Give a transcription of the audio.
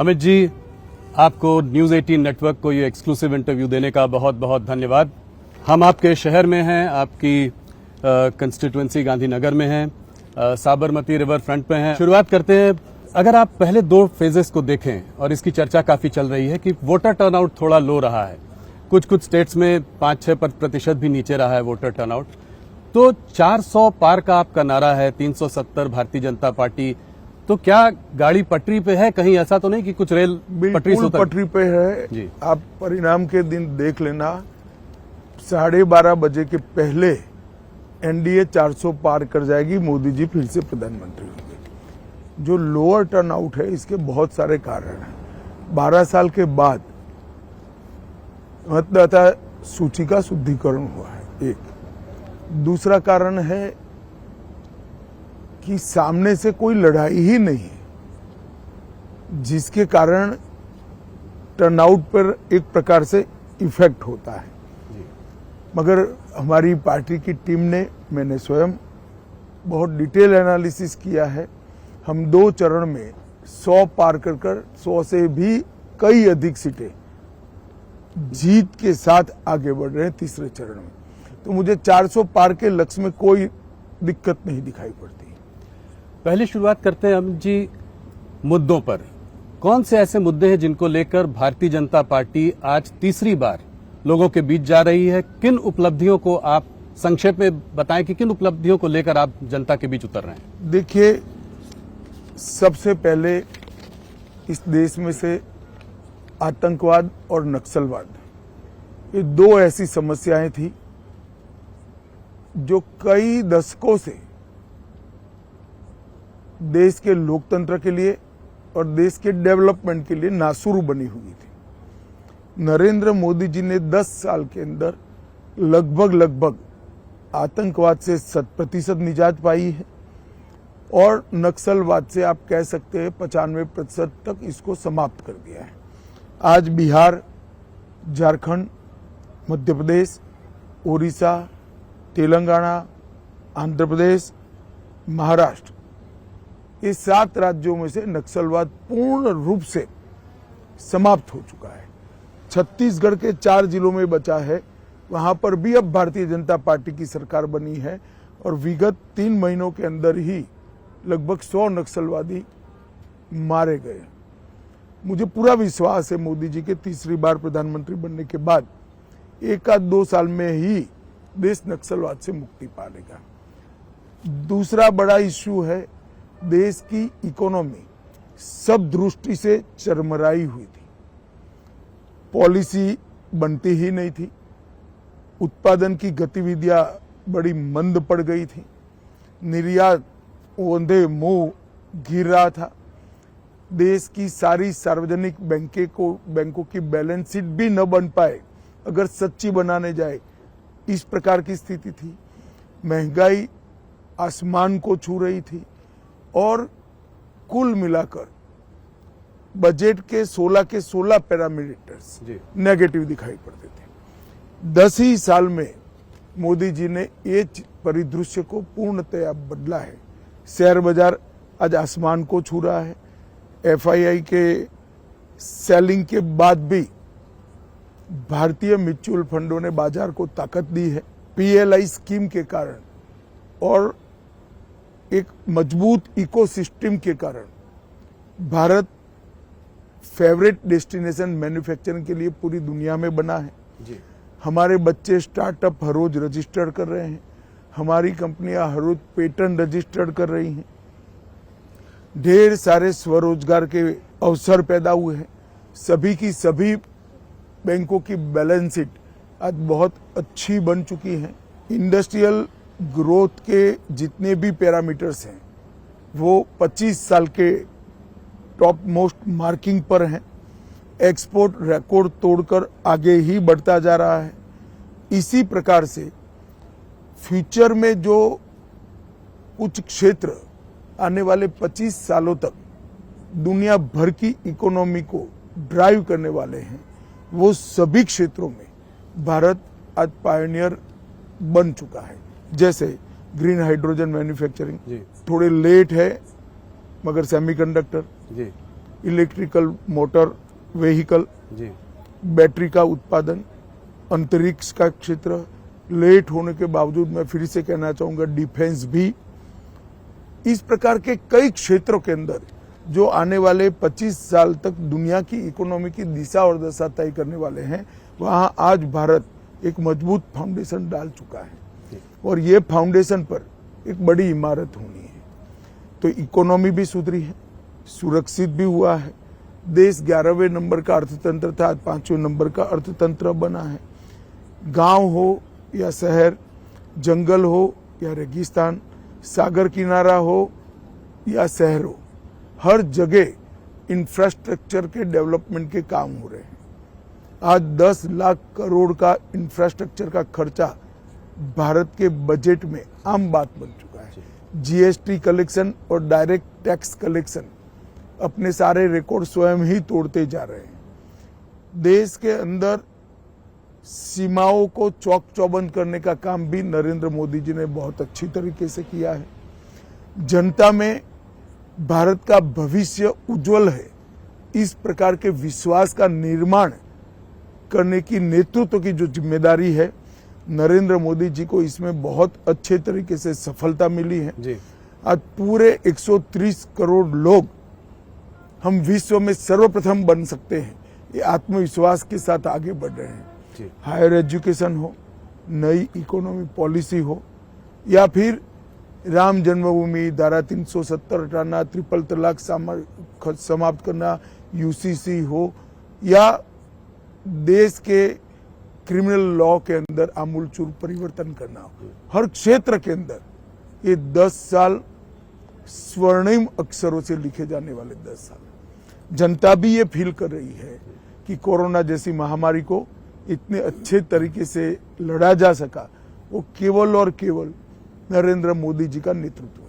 अमित जी, आपको news 18 network को ये एक्सक्लूसिव इंटरव्यू देने का बहुत बहुत धन्यवाद। हम आपके शहर में हैं, आपकी कंस्टिट्यूएंसी गांधीनगर में हैं, साबरमती रिवर फ्रंट पे हैं। शुरुआत करते हैं, अगर आप पहले 2 फेजेस को देखें, और इसकी चर्चा काफी चल रही है कि वोटर टर्नआउट थोड़ा लो रहा है, कुछ स्टेट्स में 5-6% भी नीचे रहा है वोटर टर्नआउट। तो 400 पार का आपका नारा है, 370 भारतीय जनता पार्टी, तो क्या गाड़ी पटरी पे है? कहीं ऐसा तो नहीं कि कुछ रेल पटरी से पटरी पे है जी। आप परिणाम के दिन देख लेना, 12:30 बजे के पहले एनडीए 400 पार कर जाएगी, मोदी जी फिर से प्रधानमंत्री होंगे। जो लोअर टर्नआउट है, इसके बहुत सारे कारण हैं। 12 साल के बाद मतदाता सूची का शुद्धिकरण हुआ है, एक। दूसरा कारण है कि सामने से कोई लड़ाई ही नहीं है, जिसके कारण टर्नआउट पर एक प्रकार से इफेक्ट होता है। मगर हमारी पार्टी की टीम ने, मैंने स्वयं बहुत डिटेल एनालिसिस किया है। हम 2 चरण में 100 पार कर 100 से भी कई अधिक सीटें जीत के साथ आगे बढ़ रहे हैं तीसरे चरण में। तो मुझे 400 पार के लक्ष्य में कोई दिक्कत नहीं दिखाई पड़ती। पहले शुरुआत करते हैं अमित जी मुद्दों पर। कौन से ऐसे मुद्दे हैं जिनको लेकर भारतीय जनता पार्टी आज तीसरी बार लोगों के बीच जा रही है? किन उपलब्धियों को आप संक्षेप में बताएं कि किन उपलब्धियों को लेकर आप जनता के बीच उतर रहे हैं? देखिए, सबसे पहले इस देश में से आतंकवाद और नक्सलवाद, ये 2 ऐसी समस्याएं थी जो कई दशकों से देश के लोकतंत्र के लिए और देश के डेवलपमेंट के लिए नासुर बनी हुई थी। नरेंद्र मोदी जी ने 10 साल के अंदर लगभग आतंकवाद से 100% निजात पाई है, और नक्सलवाद से आप कह सकते हैं 95% तक इसको समाप्त कर दिया है। आज बिहार, झारखंड, मध्य प्रदेश, उड़ीसा, तेलंगाना, आंध्र प्रदेश, महाराष्ट्र, ये 7 राज्यों में से नक्सलवाद पूर्ण रूप से समाप्त हो चुका है। छत्तीसगढ़ के 4 जिलों में बचा है, वहां पर भी अब भारतीय जनता पार्टी की सरकार बनी है, और विगत 3 महीनों के अंदर ही लगभग 100 नक्सलवादी मारे गए। मुझे पूरा विश्वास है मोदी जी के तीसरी बार प्रधानमंत्री बनने के बाद 1-2 साल में ही देश नक्सलवाद से मुक्ति पा लेगा। दूसरा बड़ा इश्यू है, देश की इकोनॉमी सब दृष्टि से चरमराई हुई थी। पॉलिसी बनती ही नहीं थी, उत्पादन की गतिविधियां बड़ी मंद पड़ गई थी, निर्यात ओंधे मुंह गिर रहा था, देश की सारी सार्वजनिक बैंकों की बैलेंस शीट भी न बन पाए अगर सच्ची बनाने जाए, इस प्रकार की स्थिति थी। महंगाई आसमान को छू रही थी, और कुल मिलाकर बजट के 16 के 16 पैरामीटर्स नेगेटिव दिखाई पड़ते थे। 10 ही साल में मोदी जी ने ये परिदृश्य को पूर्णतया बदला है। शेयर बाजार आज आसमान को छू रहा है। एफआईआई के सेलिंग के बाद भी भारतीय म्यूचुअल फंडों ने बाजार को ताकत दी है। पीएलआई स्कीम के कारण और एक मजबूत इकोसिस्टम के कारण भारत फेवरेट डेस्टिनेशन मैन्युफैक्चरिंग के लिए पूरी दुनिया में बना है जी। हमारे बच्चे स्टार्टअप हर रोज रजिस्टर कर रहे हैं, हमारी कंपनियां हर रोज पेटेंट रजिस्टर्ड कर रही हैं, ढेर सारे स्वरोजगार के अवसर पैदा हुए हैं। सभी की सभी बैंकों की बैलेंस शीट आज बहुत अच्छी बन चुकी है। इंडस्ट्रियल ग्रोथ के जितने भी पैरामीटर्स हैं वो 25 साल के टॉप मोस्ट मार्किंग पर हैं। एक्सपोर्ट रिकॉर्ड तोड़कर आगे ही बढ़ता जा रहा है। इसी प्रकार से फ्यूचर में जो कुछ क्षेत्र आने वाले 25 सालों तक दुनिया भर की इकोनॉमी को ड्राइव करने वाले हैं, वो सभी क्षेत्रों में भारत आज पायनियर बन चुका है। जैसे ग्रीन हाइड्रोजन मैन्युफैक्चरिंग थोड़े लेट है, मगर सेमीकंडक्टर, इलेक्ट्रिकल मोटर व्हीकल, जी बैटरी का उत्पादन, अंतरिक्ष का क्षेत्र, लेट होने के बावजूद मैं फिर से कहना चाहूंगा डिफेंस भी। इस प्रकार के कई क्षेत्रों के अंदर जो आने वाले 25 साल तक दुनिया की इकोनॉमी की दिशा और दशा तय करने वाले हैं, वहां आज भारत एक मजबूत फाउंडेशन डाल चुका है और ये फाउंडेशन पर एक बड़ी इमारत होनी है। तो इकोनॉमी भी सुधरी है, सुरक्षित भी हुआ है, देश 11वें नंबर का अर्थतंत्र था, आज 5वें नंबर का अर्थतंत्र बना है। गांव हो या शहर, जंगल हो या रेगिस्तान, सागर किनारा हो या शहर हो, हर जगह इंफ्रास्ट्रक्चर के डेवलपमेंट के काम हो रहे हैं। आज 10 लाख करोड़ का इंफ्रास्ट्रक्चर का खर्चा भारत के बजट में आम बात बन चुका है। जीएसटी कलेक्शन और डायरेक्ट टैक्स कलेक्शन अपने सारे रिकॉर्ड स्वयं ही तोड़ते जा रहे हैं। देश के अंदर सीमाओं को चौक चौबंद करने का काम भी नरेंद्र मोदी जी ने बहुत अच्छी तरीके से किया है। जनता में भारत का भविष्य उज्जवल है, इस प्रकार के विश्वास का निर्माण करने की नेतृत्व की जो जिम्मेदारी है, नरेंद्र मोदी जी को इसमें बहुत अच्छे तरीके से सफलता मिली है। जी आज पूरे 130 करोड़ लोग हम विश्व में सर्वप्रथम बन सकते हैं, ये आत्मविश्वास के साथ आगे बढ़ रहे हैं। हायर एजुकेशन हो, नई इकोनॉमी पॉलिसी हो, या फिर राम जन्मभूमि, धारा 370 हटाना, ट्रिपल तलाक समाप्त करना, यूसीसी हो, या देश के क्रिमिनल लॉ के अंदर आमूलचूल परिवर्तन करना हो, हर क्षेत्र के अंदर ये 10 साल स्वर्णिम अक्षरों से लिखे जाने वाले 10 साल। जनता भी ये फील कर रही है कि कोरोना जैसी महामारी को इतने अच्छे तरीके से लड़ा जा सका, वो केवल और केवल नरेंद्र मोदी जी का नेतृत्व